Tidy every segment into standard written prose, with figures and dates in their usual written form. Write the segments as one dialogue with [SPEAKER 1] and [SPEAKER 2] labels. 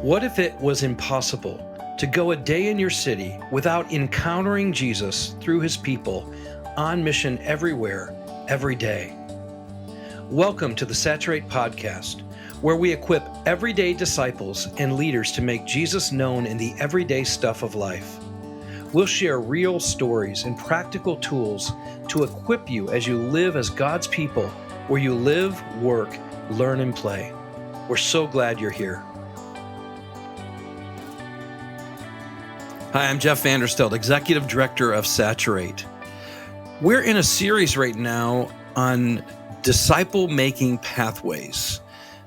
[SPEAKER 1] What if it was impossible to go a day in your city without encountering Jesus through his people on mission everywhere, every day? Welcome to the Saturate podcast, where we equip everyday disciples and leaders to make Jesus known in the everyday stuff of life. We'll share real stories and practical tools to equip you as you live as God's people, where you live, work, learn, and play. We're so glad you're here. Hi, I'm Jeff Vanderstelt, Executive Director of Saturate. We're in a series right now on disciple-making pathways,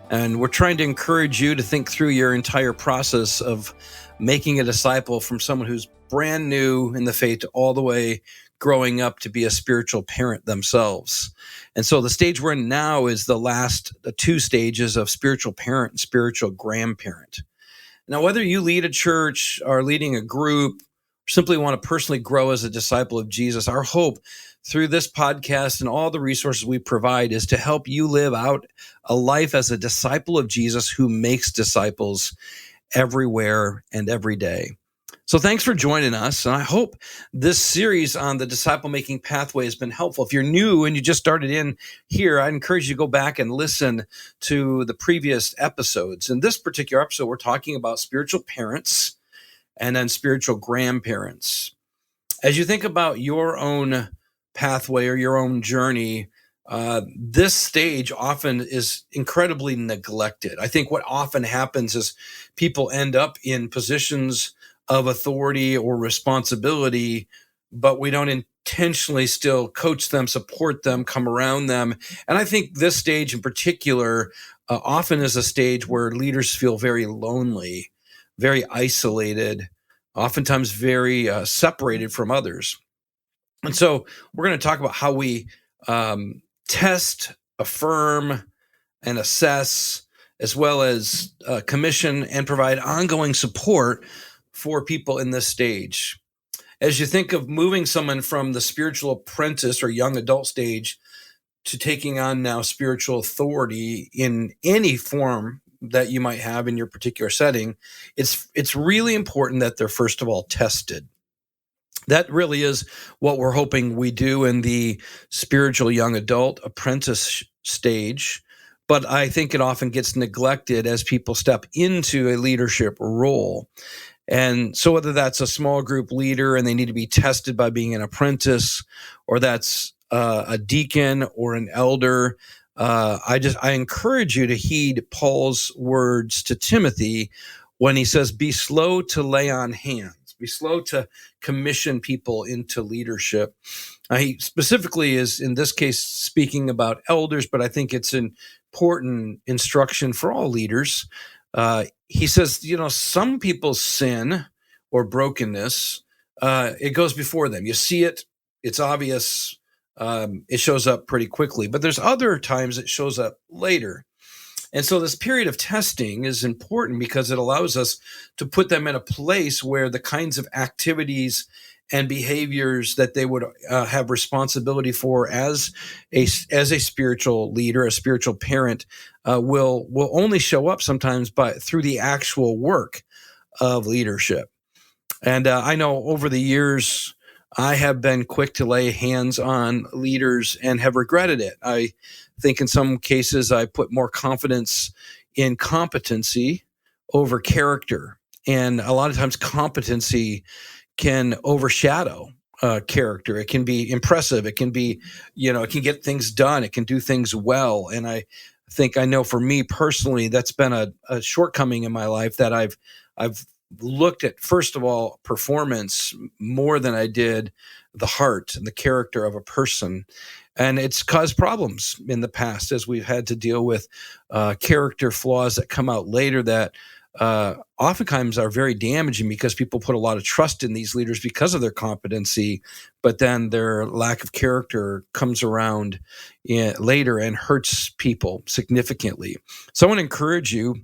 [SPEAKER 1] and we're trying to encourage you to think through your entire process of making a disciple, from someone who's brand new in the faith all the way growing up to be a spiritual parent themselves. And so the stage we're in now is the last two stages of spiritual parent and spiritual grandparent. Now, whether you lead a church or leading a group, or simply want to personally grow as a disciple of Jesus, our hope through this podcast and all the resources we provide is to help you live out a life as a disciple of Jesus who makes disciples everywhere and every day. So thanks for joining us, and I hope this series on the disciple-making pathway has been helpful. If you're new and you just started in here, I'd encourage you to go back and listen to the previous episodes. In this particular episode, we're talking about spiritual parents and then spiritual grandparents. As you think about your own pathway or your own journey, this stage often is incredibly neglected. I think what often happens is people end up in positions of authority or responsibility, but we don't intentionally still coach them, support them, come around them. And I think this stage in particular often is a stage where leaders feel very lonely, very isolated, oftentimes very separated from others. And so we're going to talk about how we test, affirm, and assess, as well as commission and provide ongoing support for people in this stage. As you think of moving someone from the spiritual apprentice or young adult stage to taking on now spiritual authority in any form that you might have in your particular setting, it's really important that they're first of all tested. That really is what we're hoping we do in the spiritual young adult apprentice stage. But I think it often gets neglected as people step into a leadership role. And so whether that's a small group leader and they need to be tested by being an apprentice, or that's a deacon or an elder, I encourage you to heed Paul's words to Timothy when he says, be slow to lay on hands, be slow to commission people into leadership. He specifically is, in this case, speaking about elders, but I think it's an important instruction for all leaders. He says, some people's sin or brokenness, it goes before them. You see it, it's obvious, it shows up pretty quickly, but there's other times it shows up later. And so this period of testing is important because it allows us to put them in a place where the kinds of activities and behaviors that they would have responsibility for as a spiritual leader, a spiritual parent, will only show up sometimes through the actual work of leadership. And I know over the years, I have been quick to lay hands on leaders and have regretted it. I think in some cases I put more confidence in competency over character. And a lot of times competency can overshadow character. It can be impressive. It can be, it can get things done. It can do things well. And I know for me personally, that's been a shortcoming in my life, that I've looked at, first of all, performance more than I did the heart and the character of a person. And it's caused problems in the past as we've had to deal with character flaws that come out later that oftentimes are very damaging, because people put a lot of trust in these leaders because of their competency, but then their lack of character comes around later and hurts people significantly. So I want to encourage you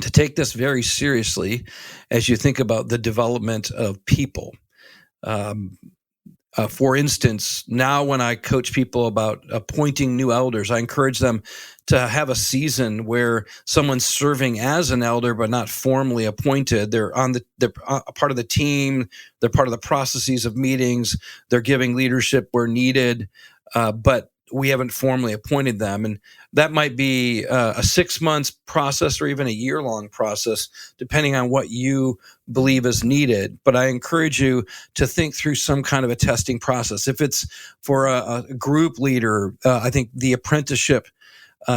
[SPEAKER 1] to take this very seriously as you think about the development of people. For instance, now when I coach people about appointing new elders, I encourage them to have a season where someone's serving as an elder but not formally appointed. They're a part of the team. They're part of the processes of meetings. They're giving leadership where needed, but we haven't formally appointed them. And that might be a 6 months process or even a year-long process, depending on what you believe is needed. But I encourage you to think through some kind of a testing process. If it's for a group leader, I think the apprenticeship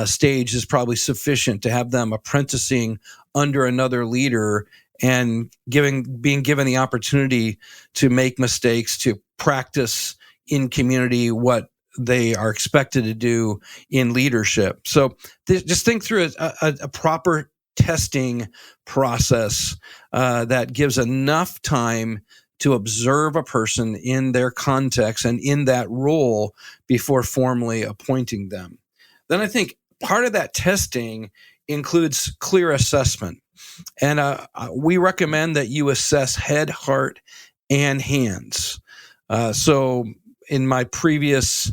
[SPEAKER 1] stage is probably sufficient to have them apprenticing under another leader and being given the opportunity to make mistakes, to practice in community what they are expected to do in leadership. So just think through a proper testing process that gives enough time to observe a person in their context and in that role before formally appointing them. Then I think part of that testing includes clear assessment. And we recommend that you assess head, heart, and hands. So in my previous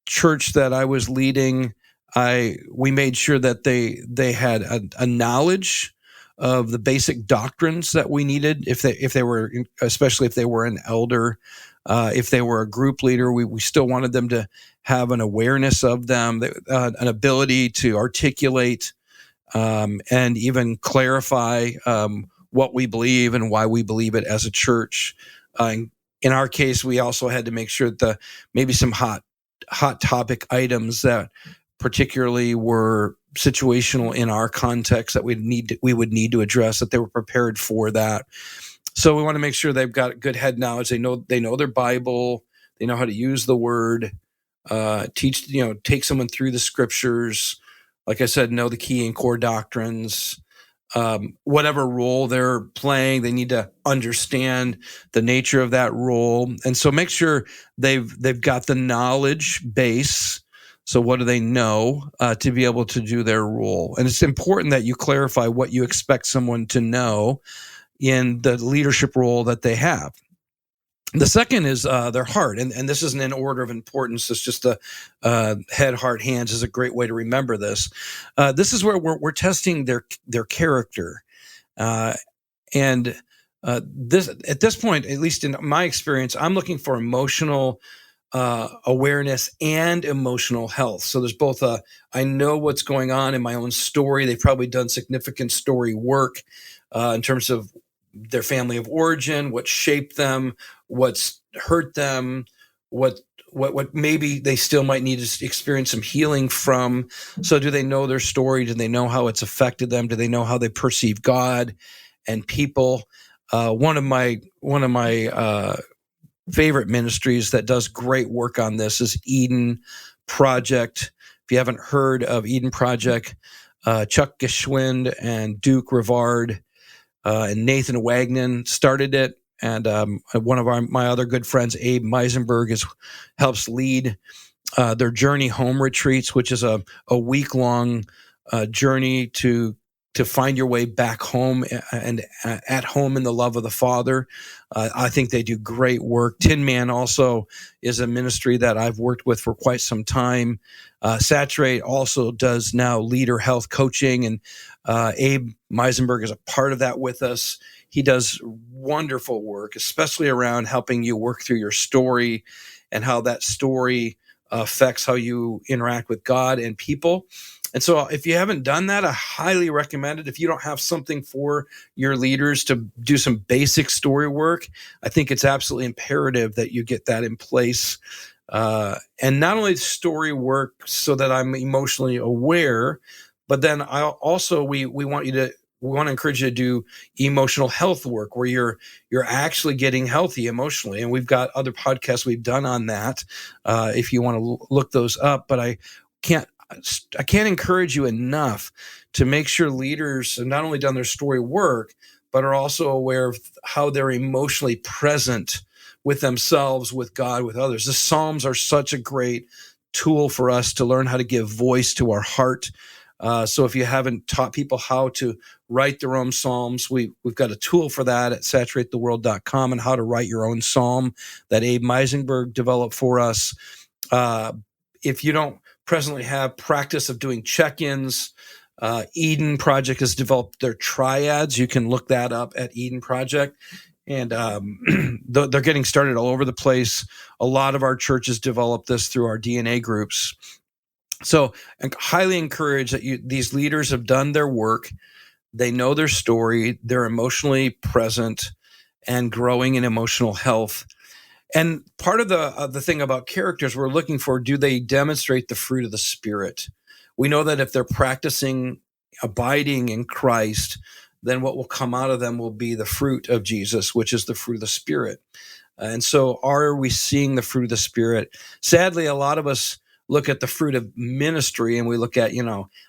[SPEAKER 1] church that I was leading, we made sure that they had a knowledge of the basic doctrines that we needed if they were, especially if they were an elder. If they were a group leader, we still wanted them to have an awareness of them, an ability to articulate and even clarify what we believe and why we believe it as a church. In our case, we also had to make sure that maybe some hot topic items that particularly were situational in our context that we would need to address, that they were prepared for that. So we want to make sure they've got good head knowledge. They know their Bible. They know how to use the Word. Take someone through the Scriptures. Like I said, know the key and core doctrines. Whatever role they're playing, they need to understand the nature of that role, and so make sure they've got the knowledge base. So what do they know to be able to do their role? And it's important that you clarify what you expect someone to know in the leadership role that they have. The second is their heart, and this isn't in order of importance. It's just the head, heart, hands is a great way to remember this. This is where we're testing their character, and this at this point, at least in my experience, I'm looking for emotional awareness and emotional health. So there's both I know what's going on in my own story. They've probably done significant story work in terms of their family of origin, what shaped them, what's hurt them, what maybe they still might need to experience some healing from. So do they know their story? Do they know how it's affected them? Do they know how they perceive God and people? One of my favorite ministries that does great work on this is Eden Project. If you haven't heard of Eden Project, Chuck Geschwind and Duke Rivard and Nathan Wagnon started it, and one of my other good friends, Abe Meisenberg, helps lead their Journey Home retreats, which is a week-long journey to find your way back home and at home in the love of the Father. I think they do great work. Tin Man also is a ministry that I've worked with for quite some time. Saturate also does now leader health coaching, and Abe Meisenberg is a part of that with us. He does wonderful work, especially around helping you work through your story and how that story affects how you interact with God and people. And so if you haven't done that, I highly recommend it. If you don't have something for your leaders to do some basic story work, I think it's absolutely imperative that you get that in place. And not only story work so that I'm emotionally aware, but then we want to encourage you to do emotional health work where you're actually getting healthy emotionally. And we've got other podcasts we've done on that if you want to look those up. But I can't encourage you enough to make sure leaders have not only done their story work, but are also aware of how they're emotionally present with themselves, with God, with others. The Psalms are such a great tool for us to learn how to give voice to our heart. So if you haven't taught people how to write their own psalms, we've got a tool for that at saturatetheworld.com, and how to write your own psalm that Abe Meisenberg developed for us. If you don't presently have practice of doing check-ins, Eden Project has developed their triads. You can look that up at Eden Project. And they're getting started all over the place. A lot of our churches develop this through our DNA groups. So I highly encourage that these leaders have done their work. They know their story. They're emotionally present and growing in emotional health. And part of the thing about characters we're looking for, do they demonstrate the fruit of the Spirit? We know that if they're practicing abiding in Christ, then what will come out of them will be the fruit of Jesus, which is the fruit of the Spirit. And so are we seeing the fruit of the Spirit? Sadly, a lot of us look at the fruit of ministry and we look at,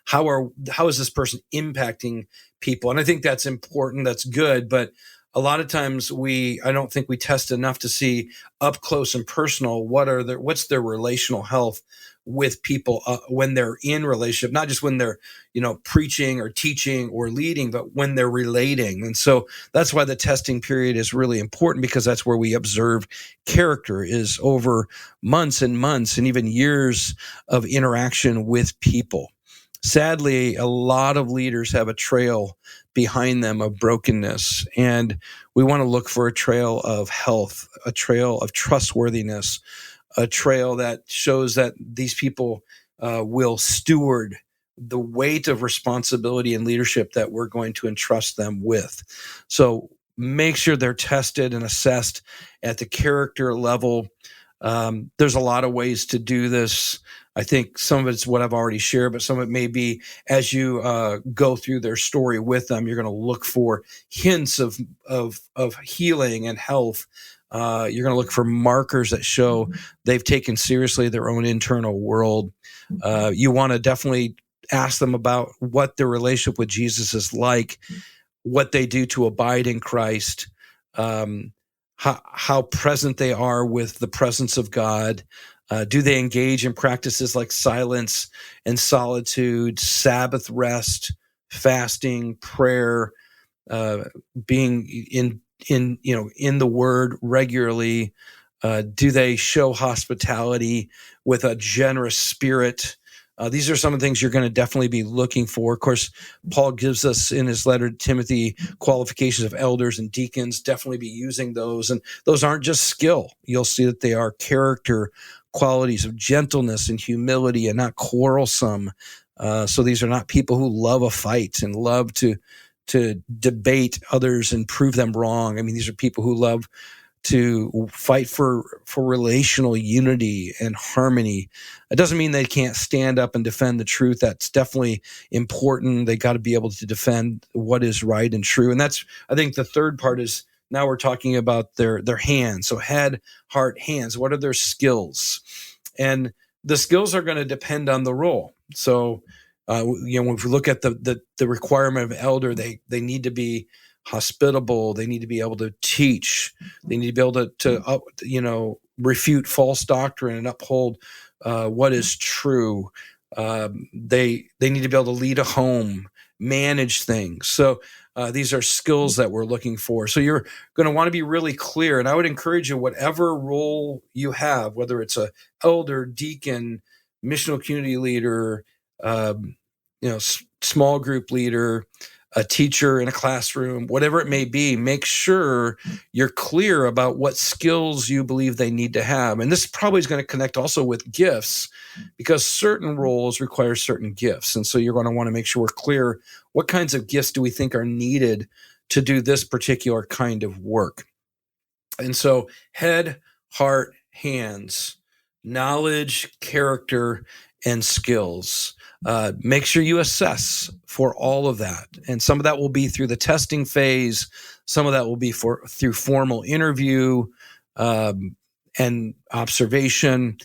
[SPEAKER 1] how is this person impacting people? And I think that's important. That's good. But a lot of times I don't think we test enough to see up close and personal, what's their relational health with people when they're in relationship, not just when they're, preaching or teaching or leading, but when they're relating. And so that's why the testing period is really important, because that's where we observe character, is over months and months and even years of interaction with people. Sadly, a lot of leaders have a trail behind them of brokenness, and we want to look for a trail of health, a trail of trustworthiness, a trail that shows that these people will steward the weight of responsibility and leadership that we're going to entrust them with. So make sure they're tested and assessed at the character level. There's a lot of ways to do this. I think some of it's what I've already shared, but some of it may be as you go through their story with them, you're going to look for hints of healing and health. You're going to look for markers that show they've taken seriously their own internal world. You want to definitely ask them about what their relationship with Jesus is like, what they do to abide in Christ, how present they are with the presence of God. Do they engage in practices like silence and solitude, Sabbath rest, fasting, prayer, being in the Word regularly? Do they show hospitality with a generous spirit? These are some of the things you're going to definitely be looking for. Of course, Paul gives us in his letter to Timothy qualifications of elders and deacons. Definitely be using those. And those aren't just skill. You'll see that they are character qualities of gentleness and humility and not quarrelsome. So these are not people who love a fight and love to debate others and prove them wrong. I mean, these are people who love to fight for relational unity and harmony. It doesn't mean they can't stand up and defend the truth. That's definitely important. They got to be able to defend what is right and true. And that's, I think the third part is, now we're talking about their hands. So head, heart, hands. What are their skills? And the skills are going to depend on the role. So, when we look at the requirement of elder, they need to be hospitable. They need to be able to teach. They need to be able to refute false doctrine and uphold what is true. They need to be able to lead a home, manage things. So these are skills that we're looking for. So you're going to want to be really clear. And I would encourage you, whatever role you have, whether it's a elder, deacon, missional community leader, small group leader, a teacher in a classroom, whatever it may be, make sure you're clear about what skills you believe they need to have. And this probably is going to connect also with gifts, because certain roles require certain gifts. And so you're going to want to make sure we're clear, what kinds of gifts do we think are needed to do this particular kind of work? And so head, heart, hands, knowledge, character, and skills. Make sure you assess for all of that. And some of that will be through the testing phase. Some of that will be through formal interview and observation.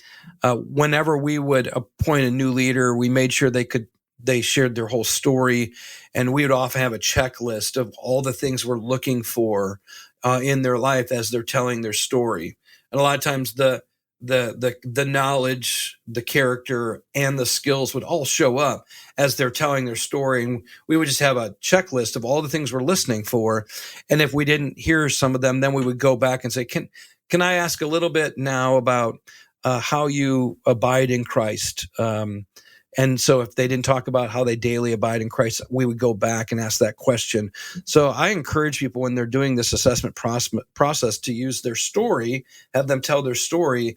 [SPEAKER 1] Whenever we would appoint a new leader, we made sure they shared their whole story, and we would often have a checklist of all the things we're looking for in their life as they're telling their story. And a lot of times the the knowledge, the character, and the skills would all show up as they're telling their story. And we would just have a checklist of all the things we're listening for. And if we didn't hear some of them, then we would go back and say, can I ask a little bit now about how you abide in Christ? And so if they didn't talk about how they daily abide in Christ, we would go back and ask that question. So I encourage people when they're doing this assessment process to use their story, have them tell their story,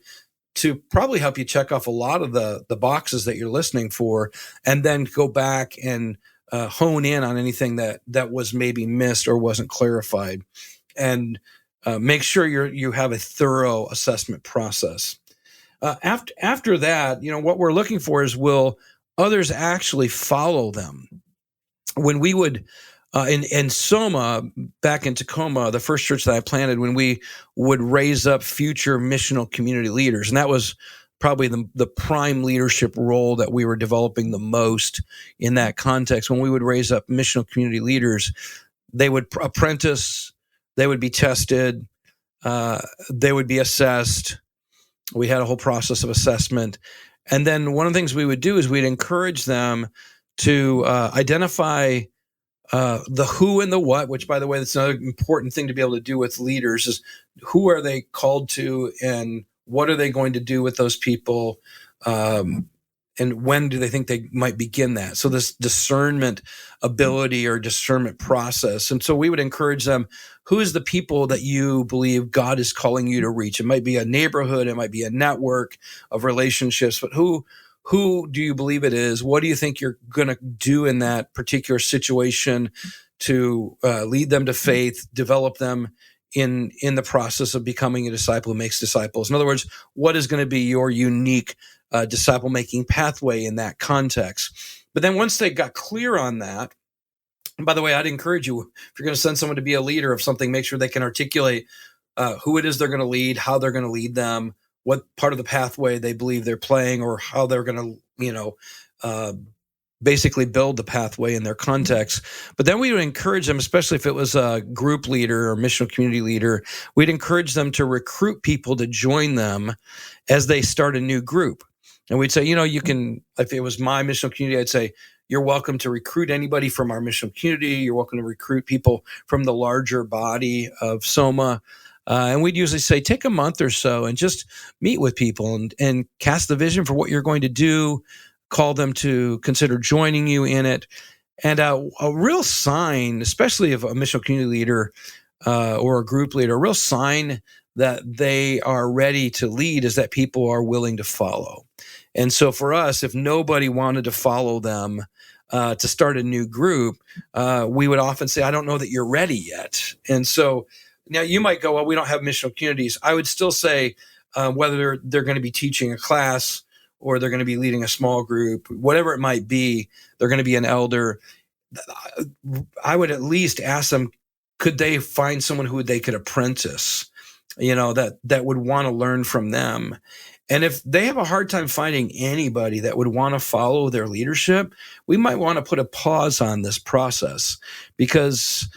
[SPEAKER 1] to probably help you check off a lot of the boxes that you're listening for, and then go back and hone in on anything that was maybe missed or wasn't clarified, and make sure you have a thorough assessment process. After that, what we're looking for is, will others actually follow them? When we would in Soma, back in Tacoma, the first church that I planted, when we would raise up future missional community leaders, and that was probably the prime leadership role that we were developing the most in that context. When we would raise up missional community leaders, they would apprentice, they would be tested, they would be assessed. We had a whole process of assessment. And then one of the things we would do is we'd encourage them to identify the who and the what, which, by the way, that's another important thing to be able to do with leaders, is who are they called to and what are they going to do with those people, and when do they think they might begin that? So this discernment ability or discernment process. And so we would encourage them, who is the people that you believe God is calling you to reach? It might be a neighborhood, it might be a network of relationships, but who do you believe it is? What do you think you're going to do in that particular situation to lead them to faith, develop them in the process of becoming a disciple who makes disciples? In other words, what is going to be your unique disciple-making pathway in that context? But then once they got clear on that, and by the way, I'd encourage you, if you're going to send someone to be a leader of something, make sure they can articulate who it is they're going to lead, how they're going to lead them, what part of the pathway they believe they're playing, or how they're going to, basically build the pathway in their context. But then we would encourage them, especially if it was a group leader or missional community leader, we'd encourage them to recruit people to join them as they start a new group. And we'd say, you can, if it was my missional community, I'd say, you're welcome to recruit anybody from our missional community. You're welcome to recruit people from the larger body of Soma. And we'd usually say, take a month or so and just meet with people and cast the vision for what you're going to do, call them to consider joining you in it. And a real sign, especially of a missional community leader or a group leader, a real sign that they are ready to lead is that people are willing to follow. And so for us, if nobody wanted to follow them to start a new group, we would often say, I don't know that you're ready yet. And so now you might go, well, we don't have missional communities. I would still say whether they're going to be teaching a class or they're going to be leading a small group, whatever it might be, they're going to be an elder. I would at least ask them, could they find someone who they could apprentice, that would want to learn from them? And if they have a hard time finding anybody that would want to follow their leadership, we might want to put a pause on this process, because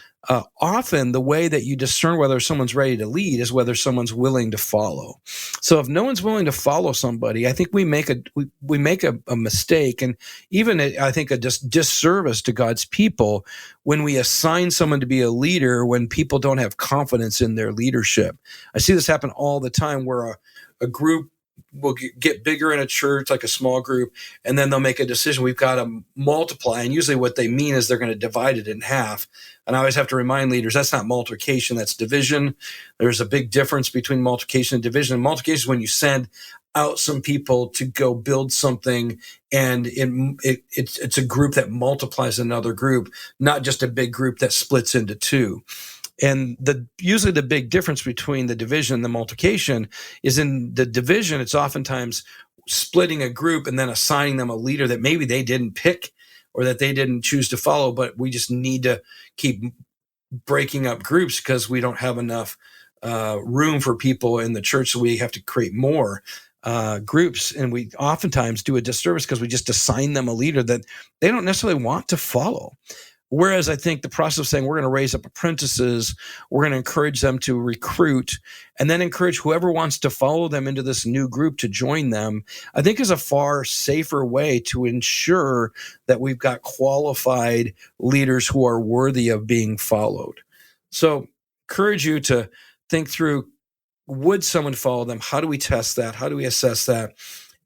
[SPEAKER 1] often the way that you discern whether someone's ready to lead is whether someone's willing to follow. So if no one's willing to follow somebody, I think we make a mistake, and even I think a disservice to God's people when we assign someone to be a leader when people don't have confidence in their leadership. I see this happen all the time, where a group will get bigger in a church, like a small group, and then they'll make a decision. We've got to multiply. And usually what they mean is they're going to divide it in half. And I always have to remind leaders, that's not multiplication, that's division. There's a big difference between multiplication and division. And multiplication is when you send out some people to go build something, and it's a group that multiplies another group, not just a big group that splits into two. And usually the big difference between the division and the multiplication is, in the division, it's oftentimes splitting a group and then assigning them a leader that maybe they didn't pick or that they didn't choose to follow, but we just need to keep breaking up groups because we don't have enough room for people in the church, so we have to create more groups. And we oftentimes do a disservice because we just assign them a leader that they don't necessarily want to follow. Whereas I think the process of saying we're going to raise up apprentices, we're going to encourage them to recruit, and then encourage whoever wants to follow them into this new group to join them, I think is a far safer way to ensure that we've got qualified leaders who are worthy of being followed. So, encourage you to think through, would someone follow them? How do we test that? How do we assess that?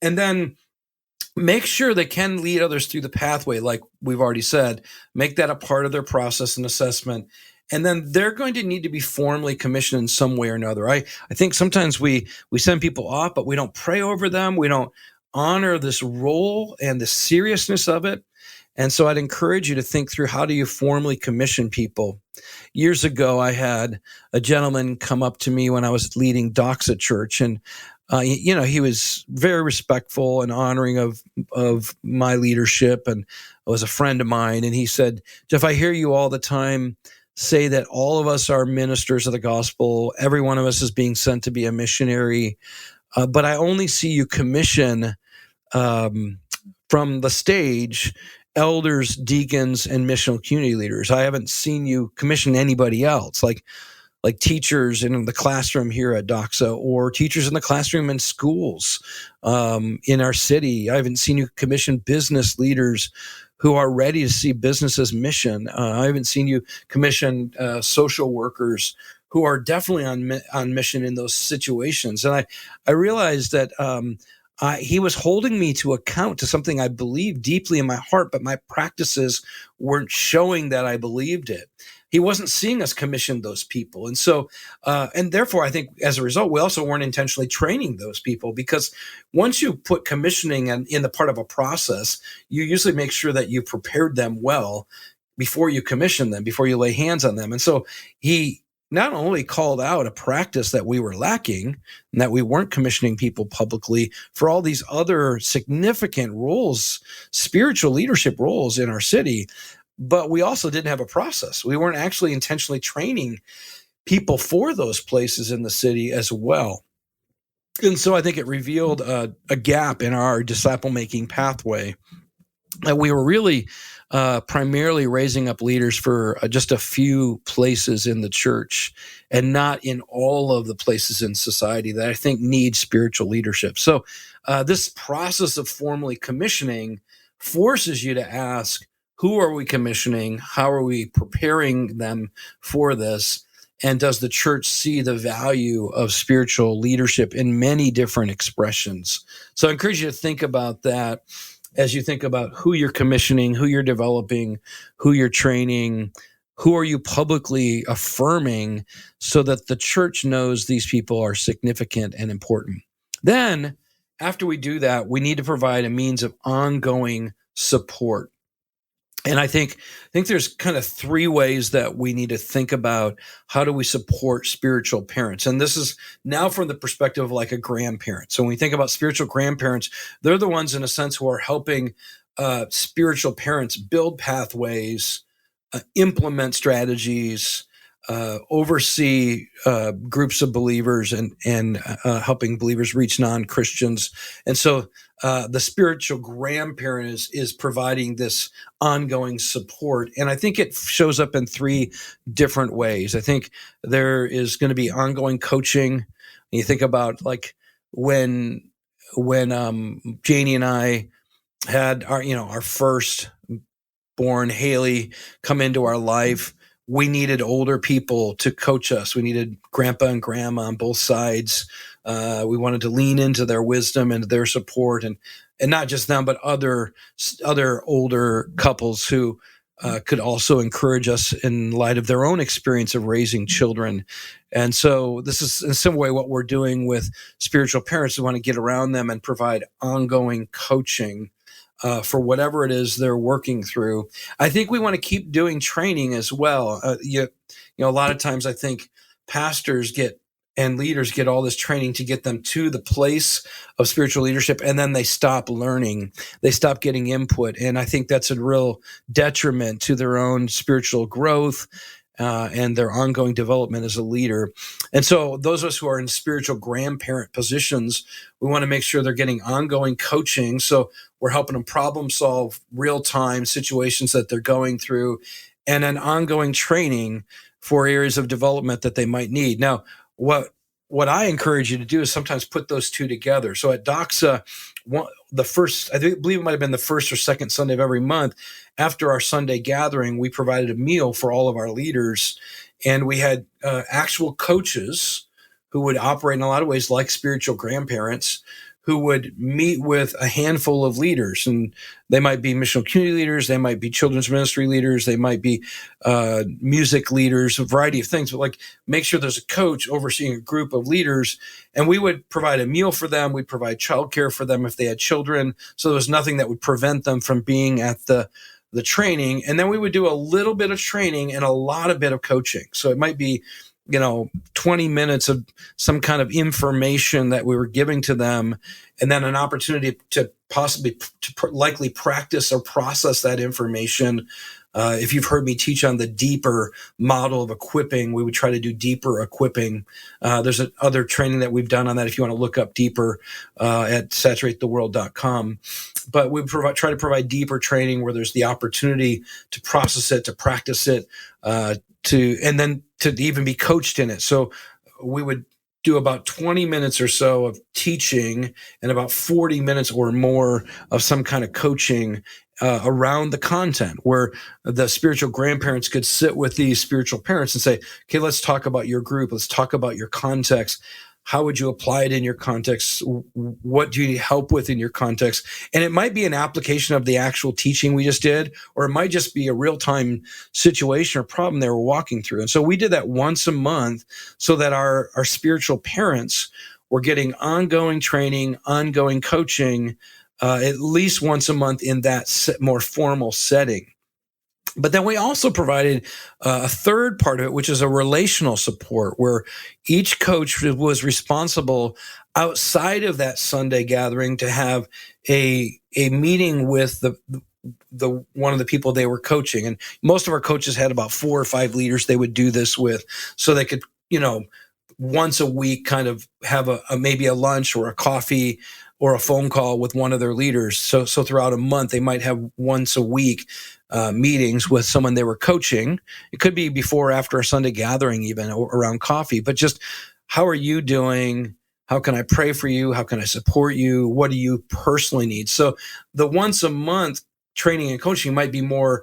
[SPEAKER 1] And then make sure they can lead others through the pathway, like we've already said. Make that a part of their process and assessment. And then they're going to need to be formally commissioned in some way or another. I think sometimes we send people off, but we don't pray over them. We don't honor this role and the seriousness of it. And so I'd encourage you to think through, how do you formally commission people? Years ago, I had a gentleman come up to me when I was leading Doxa Church, and he was very respectful and honoring of my leadership, and was a friend of mine. And he said, "Jeff, I hear you all the time say that all of us are ministers of the gospel. Every one of us is being sent to be a missionary, but I only see you commission from the stage elders, deacons, and missional community leaders. I haven't seen you commission anybody else, like teachers in the classroom here at Doxa, or teachers in the classroom in schools in our city. I haven't seen you commission business leaders who are ready to see business as mission. I haven't seen you commission social workers who are definitely on mission in those situations." And I realized that he was holding me to account to something I believed deeply in my heart, but my practices weren't showing that I believed it. He wasn't seeing us commission those people. And so, and therefore, I think as a result, we also weren't intentionally training those people, because once you put commissioning in the part of a process, you usually make sure that you prepared them well before you commission them, before you lay hands on them. And so he not only called out a practice that we were lacking, and that we weren't commissioning people publicly for all these other significant roles, spiritual leadership roles in our city, but we also didn't have a process. We weren't actually intentionally training people for those places in the city as well. And so I think it revealed a gap in our disciple-making pathway, that we were really primarily raising up leaders for just a few places in the church, and not in all of the places in society that I think need spiritual leadership. So this process of formally commissioning forces you to ask, who are we commissioning? How are we preparing them for this? And does the church see the value of spiritual leadership in many different expressions? So I encourage you to think about that as you think about who you're commissioning, who you're developing, who you're training, who are you publicly affirming, so that the church knows these people are significant and important. Then, after we do that, we need to provide a means of ongoing support. And I think there's kind of three ways that we need to think about, how do we support spiritual parents. And this is now from the perspective of like a grandparent. So when we think about spiritual grandparents, they're the ones in a sense who are helping spiritual parents build pathways, implement strategies, oversee groups of believers, and helping believers reach non-Christians. And so the spiritual grandparent is providing this ongoing support. And I think it shows up in three different ways. I think there is going to be ongoing coaching. You think about like when Janie and I had our first born Haley come into our life, we needed older people to coach us. We needed grandpa and grandma on both sides. We wanted to lean into their wisdom and their support, and not just them, but other older couples who could also encourage us in light of their own experience of raising children. And so this is in some way what we're doing with spiritual parents. We want to get around them and provide ongoing coaching for whatever it is they're working through. I think we want to keep doing training as well. A lot of times I think pastors and leaders get all this training to get them to the place of spiritual leadership, and then they stop learning. They stop getting input. And I think that's a real detriment to their own spiritual growth and their ongoing development as a leader. And so those of us who are in spiritual grandparent positions, we want to make sure they're getting ongoing coaching. So we're helping them problem solve real-time situations that they're going through, and an ongoing training for areas of development that they might need. Now, what I encourage you to do is sometimes put those two together. So at Doxa, the first, believe it might have been the first or second Sunday of every month, after our Sunday gathering, we provided a meal for all of our leaders, and we had actual coaches who would operate in a lot of ways like spiritual grandparents, who would meet with a handful of leaders. And they might be missional community leaders, they might be children's ministry leaders, they might be music leaders, a variety of things. But like, make sure there's a coach overseeing a group of leaders. And we would provide a meal for them. We'd provide childcare for them if they had children. So there was nothing that would prevent them from being at the training. And then we would do a little bit of training and a lot of bit of coaching. So it might be 20 minutes of some kind of information that we were giving to them, and then an opportunity to possibly likely practice or process that information. If you've heard me teach on the deeper model of equipping, we would try to do deeper equipping. There's other training that we've done on that if you want to look up deeper at saturatetheworld.com. But we try to provide deeper training where there's the opportunity to process it, to practice it, and then to even be coached in it. So we would do about 20 minutes or so of teaching and about 40 minutes or more of some kind of coaching around the content, where the spiritual grandparents could sit with these spiritual parents and say, okay, let's talk about your group. Let's talk about your context. How would you apply it in your context? What do you need help with in your context? And it might be an application of the actual teaching we just did, or it might just be a real-time situation or problem they were walking through. And so we did that once a month so that our spiritual parents were getting ongoing training, ongoing coaching, at least once a month in that more formal setting. But then we also provided a third part of it, which is a relational support, where each coach was responsible outside of that Sunday gathering to have a meeting with the one of the people they were coaching. And most of our coaches had about 4 or 5 leaders they would do this with, so they could, once a week kind of have maybe a lunch or a coffee or a phone call with one of their leaders. So throughout a month, they might have once a week meetings with someone they were coaching. It could be before or after a Sunday gathering, even around coffee, but just, how are you doing? How can I pray for you? How can I support you? What do you personally need? So the once a month training and coaching might be more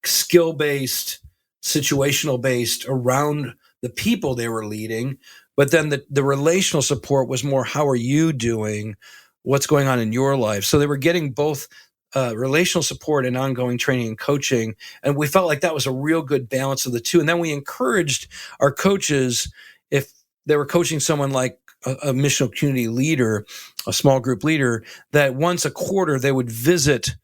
[SPEAKER 1] skill-based, situational-based around the people they were leading. But then the relational support was more, how are you doing? What's going on in your life? So they were getting both relational support and ongoing training and coaching. And we felt like that was a real good balance of the two. And then we encouraged our coaches, if they were coaching someone like a missional community leader, a small group leader, that once a quarter they would visit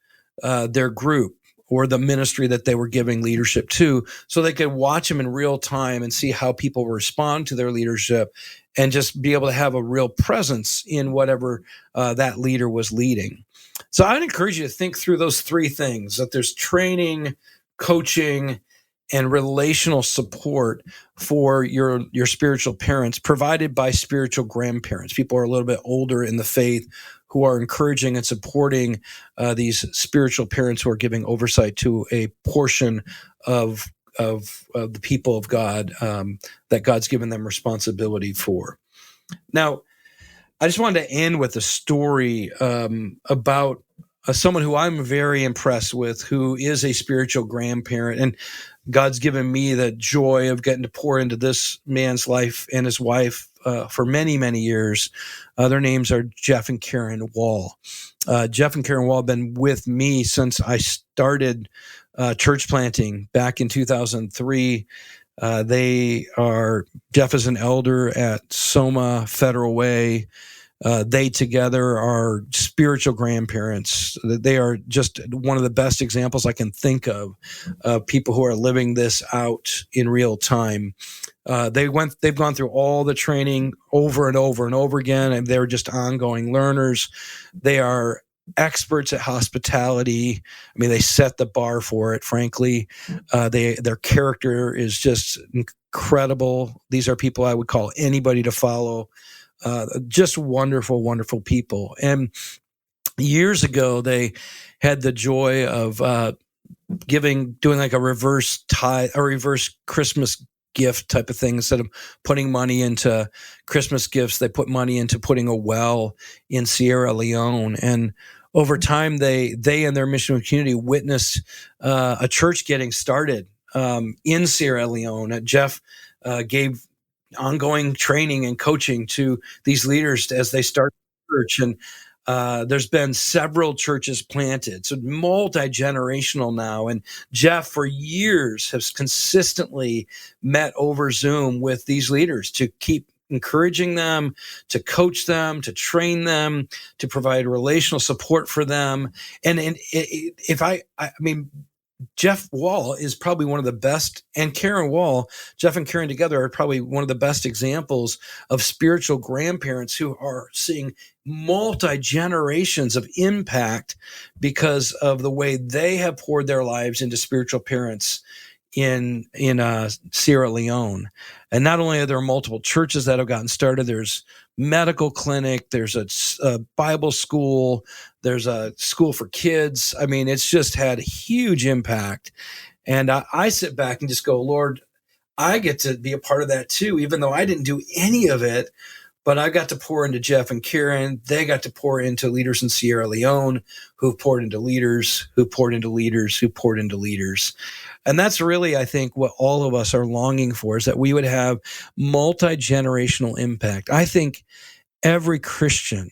[SPEAKER 1] their group or the ministry that they were giving leadership to, so they could watch them in real time and see how people respond to their leadership, and just be able to have a real presence in whatever that leader was leading. So I'd encourage you to think through those 3 things, that there's training, coaching, and relational support for your spiritual parents, provided by spiritual grandparents. People are a little bit older in the faith who are encouraging and supporting these spiritual parents who are giving oversight to a portion of the people of God that God's given them responsibility for. Now, I just wanted to end with a story about someone who I'm very impressed with, who is a spiritual grandparent, and God's given me the joy of getting to pour into this man's life and his wife for many, many years. Their names are Jeff and Karen Wall. Jeff and Karen Wall have been with me since I started church planting back in 2003. Jeff is an elder at Soma Federal Way. They together are spiritual grandparents. They are just one of the best examples I can think of people who are living this out in real time. They've gone through all the training over and over and over again, and they're just ongoing learners. They are experts at hospitality. I mean, they set the bar for it, frankly. Their character is just incredible. These are people I would call anybody to follow. Just wonderful, wonderful people. And years ago, they had the joy of doing like a reverse tie, a reverse Christmas gift type of thing. Instead of putting money into Christmas gifts, they put money into putting a well in Sierra Leone. And over time, they and their missionary community witnessed a church getting started in Sierra Leone. Jeff gave ongoing training and coaching to these leaders as they start church. And there's been several churches planted, so multi-generational now. And Jeff, for years, has consistently met over Zoom with these leaders to keep encouraging them, to coach them, to train them, to provide relational support for them. And if I mean, Jeff Wall is probably one of the best, and Karen Wall, Jeff and Karen together are probably one of the best examples of spiritual grandparents who are seeing multi-generations of impact because of the way they have poured their lives into spiritual parents in Sierra Leone. And not only are there multiple churches that have gotten started, there's medical clinic, there's a Bible school, there's a school for kids. I mean, it's just had a huge impact. And I sit back and just go, Lord, I get to be a part of that too, even though I didn't do any of it. But I got to pour into Jeff and Karen. They got to pour into leaders in Sierra Leone, who poured into leaders, who poured into leaders, who poured into leaders. And that's really, I think, what all of us are longing for, is that we would have multi-generational impact. I think every Christian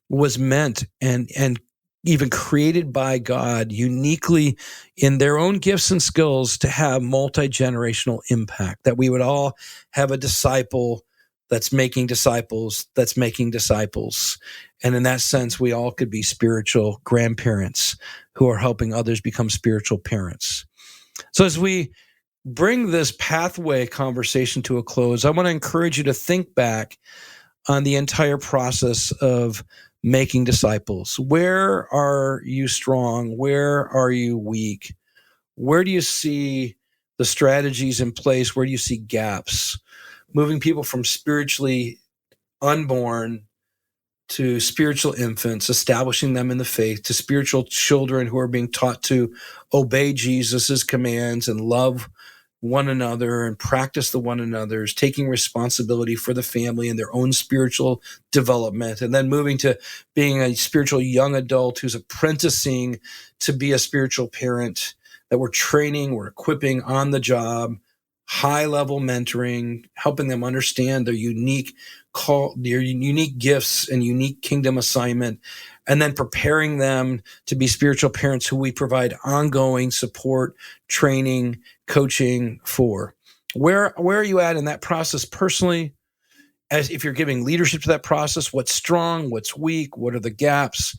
[SPEAKER 1] was meant and even created by God uniquely in their own gifts and skills to have multi-generational impact, that we would all have a disciple that's making disciples, that's making disciples. And in that sense, we all could be spiritual grandparents who are helping others become spiritual parents. So as we bring this pathway conversation to a close, I want to encourage you to think back on the entire process of making disciples. Where are you strong? Where are you weak? Where do you see the strategies in place? Where do you see gaps? Moving people from spiritually unborn to spiritual infants, establishing them in the faith, to spiritual children who are being taught to obey Jesus's commands and love one another and practice the one another's, taking responsibility for the family and their own spiritual development, and then moving to being a spiritual young adult who's apprenticing to be a spiritual parent, that we're training, we're equipping on the job, high-level mentoring, helping them understand their unique call, their unique gifts and unique kingdom assignment, and then preparing them to be spiritual parents who we provide ongoing support, training, coaching for. Where are you at in that process personally? As if you're giving leadership to that process, what's strong, what's weak, what are the gaps?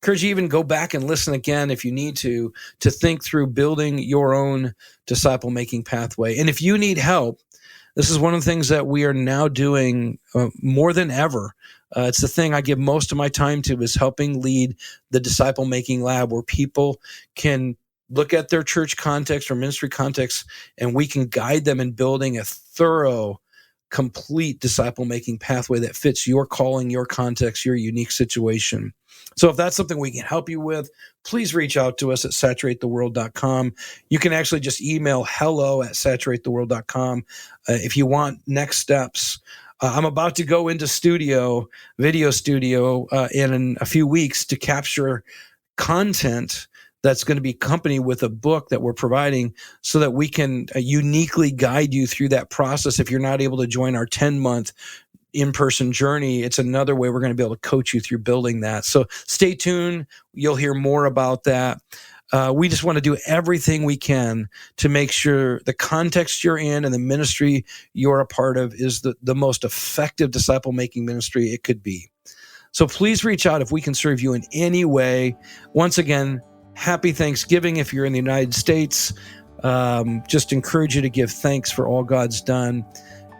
[SPEAKER 1] Encourage you even go back and listen again if you need to think through building your own disciple-making pathway. And if you need help, this is one of the things that we are now doing more than ever. It's the thing I give most of my time to, is helping lead the disciple-making lab, where people can look at their church context or ministry context, and we can guide them in building a thorough, complete disciple-making pathway that fits your calling, your context, your unique situation. So if that's something we can help you with, please reach out to us at saturatetheworld.com. You can actually just email hello@saturatetheworld.com if you want next steps. I'm about to go into video studio in a few weeks to capture content that's going to be accompanied with a book that we're providing, so that we can uniquely guide you through that process. If you're not able to join our 10-month in-person journey, it's another way we're going to be able to coach you through building that. So stay tuned. You'll hear more about that. We just want to do everything we can to make sure the context you're in and the ministry you're a part of is the most effective disciple-making ministry it could be. So please reach out if we can serve you in any way. Once again, happy Thanksgiving if you're in the United States. Just encourage you to give thanks for all God's done.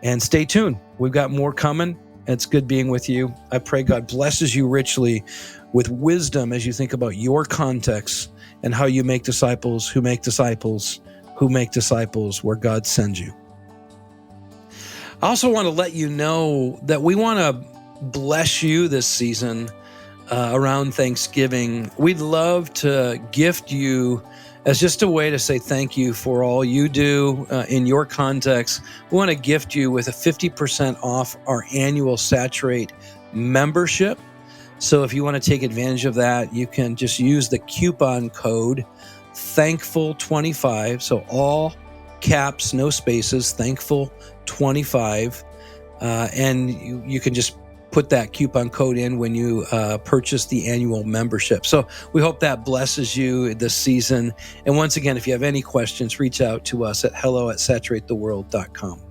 [SPEAKER 1] And stay tuned. We've got more coming. It's good being with you. I pray God blesses you richly with wisdom as you think about your context and how you make disciples who make disciples who make disciples where God sends you. I also want to let you know that we want to bless you this season around Thanksgiving. We'd love to gift you as just a way to say thank you for all you do in your context. We want to gift you with a 50% off our annual Saturate membership. So if you want to take advantage of that, you can just use the coupon code Thankful25. So all caps, no spaces, Thankful25. And you can just put that coupon code in when you purchase the annual membership. So we hope that blesses you this season. And once again, if you have any questions, reach out to us at hello@saturatetheworld.com.